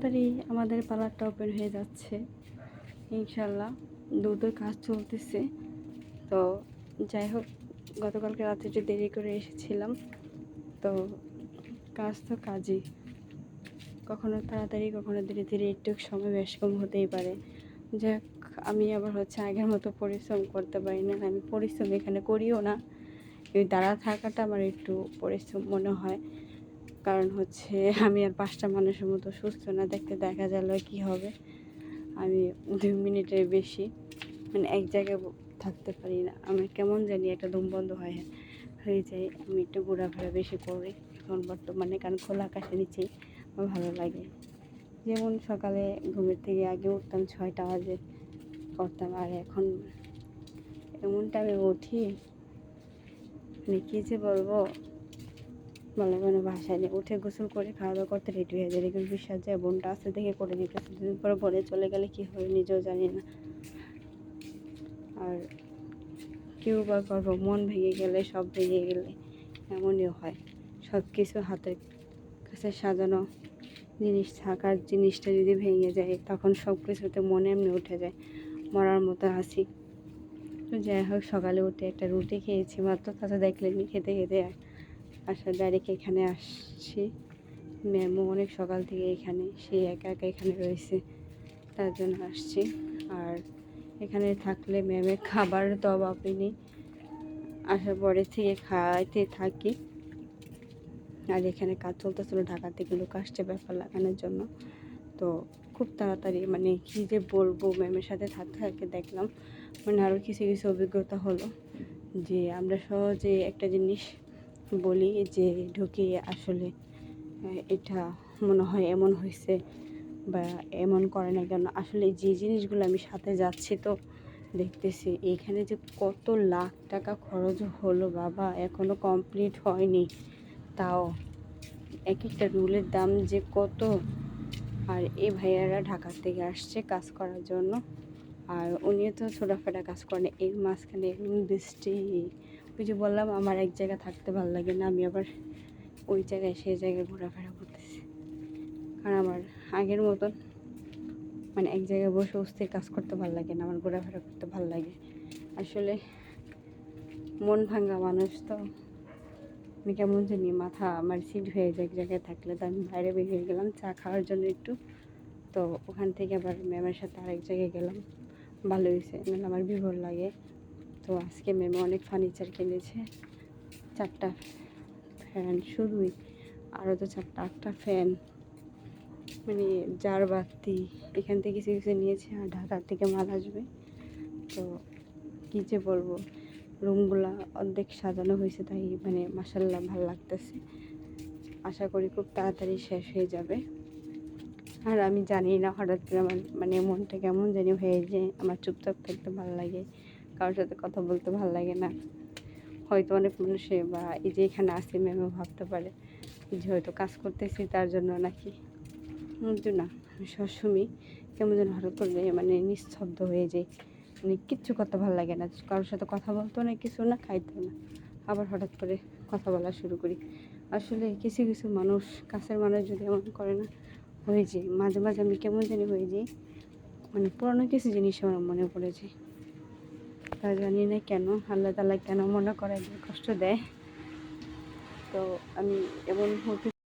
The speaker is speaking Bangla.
তাড়াতাড়ি আমাদের পার্লারটা ওপেন হয়ে যাচ্ছে ইনশাল্লাহ। দ্রুতই কাজ চলতেছে। তো যাই হোক, গতকালকে রাতে একটু দেরি করে এসেছিলাম। তো কাজ তো কাজই, কখনো তাড়াতাড়ি কখনো ধীরে ধীরে একটু সময় বেশ কম হতেই পারে। যাক, আমি আবার আগের মতো পরিশ্রম করতে পারি না। আমি পরিশ্রম এখানে করিও না। এই দাঁড়া থাকাটা আমার একটু পরিশ্রম মনে হয়, কারণ আমি আর 5টা মানুষের মতো সুস্থ না। দেখা গেল কি হবে, আমি 2 মিনিটের বেশি এক জায়গায় থাকতে পারি না। আমার কেমন জানি একটা দম বন্ধ হয়ে যায়। আমি একটু ঘোরাফেরা বেশি করি এখন বর্তমানে, কারণ খোলা আকাশের নিচেই আমার ভালো লাগে। যেমন সকালে ঘুমের থেকে আগে উঠতাম 6টা বাজে করতাম, আর এখন এমন টাইমে উঠি কী যে বলবো, বলে কোনো ভাষায় নেই। উঠে গোসল করে খাওয়া দাওয়া করতে রেডি হয়ে যায়। দেখুন বিশ্বাস যায়, বোনটা আসতে দেখে করে দিতেছে। দুদিন পরে বলে চলে গেলে কী হবে নিজেও জানি না। আর কেউ বা করবো, মন ভেঙে গেলে, সব ভেঙে গেলে এমনই হয়। সব কিছু হাতের কাছে সাজানো জিনিস থাকার জিনিসটা যদি ভেঙে যায়, তখন সব কিছুতে মনে এমনি উঠে যায়, মরার মতো হাসি। তো যাই হোক, সকালে উঠে একটা রুটি খেয়েছি মাত্র। তাতে দেখলেনি খেতে খেতে ডাইরেক্ট এখানে আসছি। ম্যামও অনেক সকাল থেকে এখানে, সে একা একা এখানে রয়েছে, তার জন্য আসছি। আর এখানে থাকলে ম্যামের খাবার তো অভাবই নেই, আসার পরে থেকে খাইতে থাকি। আর এখানে কাজ চলতেছিল, ঢাকা থেকে লোক আসছে ব্যাপার লাগানোর জন্য। তো খুব তাড়াতাড়ি কী যে বলবো, ম্যামের সাথে থাকতে থাকতে দেখলাম আরও কিছু কিছু অভিজ্ঞতা হলো, যে আমরা সহজে একটা জিনিস বলি যে ঢুকিয়ে আসলে এটা মনে হয় এমন হয়েছে বা এমন করে না কেন। আসলে যে জিনিসগুলো আমি সাথে যাচ্ছি, তো দেখতেছি এইখানে যে কত লাখ টাকা খরচ হলো বাবা, এখনও কমপ্লিট হয়নি। তাও এক একটা রুলের দাম যে কত। আর এই ভাইয়ারা ঢাকা থেকে আসছে কাজ করার জন্য, আর উনিও তো ছোটোখাটো কাজ করেন। এর মাঝখানে এরকম বৃষ্টি, ওই যে বললাম আমার এক জায়গায় থাকতে ভালো লাগে না, আমি আবার ওই জায়গায় সেই জায়গায় ঘোরাফেরা করতেছি। কারণ আমার আগের মতন এক জায়গায় বসে অস্থির কাজ করতে ভালো লাগে না, আমার ঘোরাফেরা করতে ভালো লাগে। আসলে মন ভাঙা মানুষ তো, আমি কেমন জানি মাথা আমার সিট হয়ে যায় এক জায়গায় থাকলে। তো আমি বাইরে বেরিয়ে গেলাম চা খাওয়ার জন্য একটু। তো ওখান থেকে আবার ম্যামের সাথে আরেক জায়গায় গেলাম। ভালো হয়েছে, মানে আমার বিভোর লাগে। তো আজকে ম্যামে অনেক ফার্নিচার কিনেছে, 4টা ফ্যান শুধুই, আরও তো 8টা ফ্যান, জার বাতি, এখান থেকে কিছু কিছু নিয়েছে। আর ঢাকার থেকে মাল আসবে। তো কী যে বলবো, রুমগুলা অর্ধেক সাজানো হয়েছে, তাই মাশাআল্লাহ ভালো লাগতেছে। আশা করি খুব তাড়াতাড়ি শেষ হয়ে যাবে। আর আমি জানি না, হঠাৎ করে আমার মনটা কেমন জানি হয়ে যায়। আমার চুপচাপ থাকতে ভালো লাগে, কারোর সাথে কথা বলতে ভালো লাগে না। হয়তো অনেক মানুষে বা এই যে এখানে আসি ম্যামও ভাবতে পারে যে হয়তো কাজ করতেছি তার জন্য নাকি, কিন্তু না, আমি সবসময় কেমন যেন হঠাৎ করে নিস্তব্ধ হয়ে যাই। কিচ্ছু করতে ভালো লাগে না, কারোর সাথে কথা বলতেও না, কিছু না, খাইতেও না। আবার হঠাৎ করে কথা বলা শুরু করি। আসলে কিছু কিছু মানুষ, কাছের মানুষ যদি এমন করে না, হয়ে যায় মাঝে মাঝে আমি কেমন জানি হয়ে যাই, পুরনো কিছু জিনিস আমার মনে পড়ে যায়। তা জানি না কেন, আল্লাহ তাআলা কেন মনে করে কষ্ট দেয়। তো আমি এমন হতে